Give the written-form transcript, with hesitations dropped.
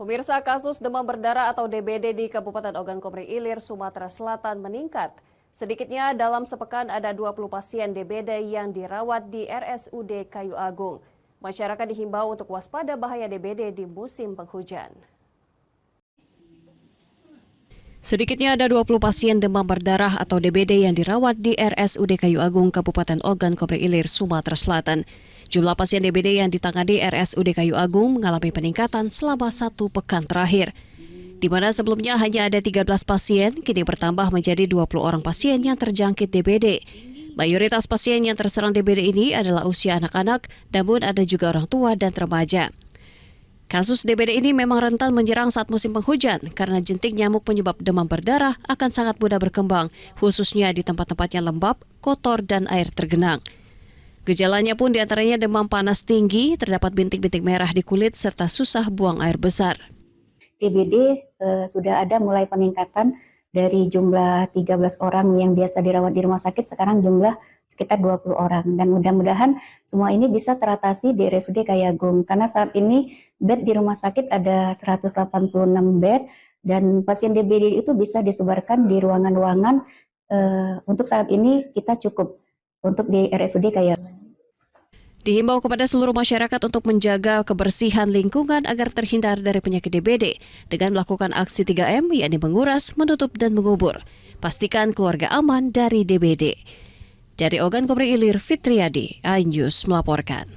Pemirsa, kasus demam berdarah atau DBD di Kabupaten Ogan Komering Ilir, Sumatera Selatan meningkat. Sedikitnya dalam sepekan ada 20 pasien DBD yang dirawat di RSUD Kayu Agung. Masyarakat dihimbau untuk waspada bahaya DBD di musim penghujan. Sedikitnya ada 20 pasien demam berdarah atau DBD yang dirawat di RSUD Kayu Agung, Kabupaten Ogan Komering Ilir, Sumatera Selatan. Jumlah pasien DBD yang ditangani RSUD Kayu Agung mengalami peningkatan selama 1 pekan terakhir. Di mana sebelumnya hanya ada 13 pasien, kini bertambah menjadi 20 orang pasien yang terjangkit DBD. Mayoritas pasien yang terserang DBD ini adalah usia anak-anak, namun ada juga orang tua dan remaja. Kasus DBD ini memang rentan menyerang saat musim penghujan karena jentik nyamuk penyebab demam berdarah akan sangat mudah berkembang, khususnya di tempat-tempat yang lembab, kotor, dan air tergenang. Gejalanya pun diantaranya demam panas tinggi, terdapat bintik-bintik merah di kulit, serta susah buang air besar. DBD sudah ada mulai peningkatan dari jumlah 13 orang yang biasa dirawat di rumah sakit, sekarang jumlah sekitar 20 orang. Dan mudah-mudahan semua ini bisa teratasi di RSUD Kayu Agung. Karena saat ini bed di rumah sakit ada 186 bed, dan pasien DBD itu bisa disebarkan di ruangan-ruangan. Untuk saat ini kita cukup untuk di RSUD Kayu Agung. Dihimbau kepada seluruh masyarakat untuk menjaga kebersihan lingkungan agar terhindar dari penyakit DBD dengan melakukan aksi 3M, yakni menguras, menutup, dan mengubur. Pastikan keluarga aman dari DBD. Dari Ogan Komering Ilir, Fitriadi, iNews melaporkan.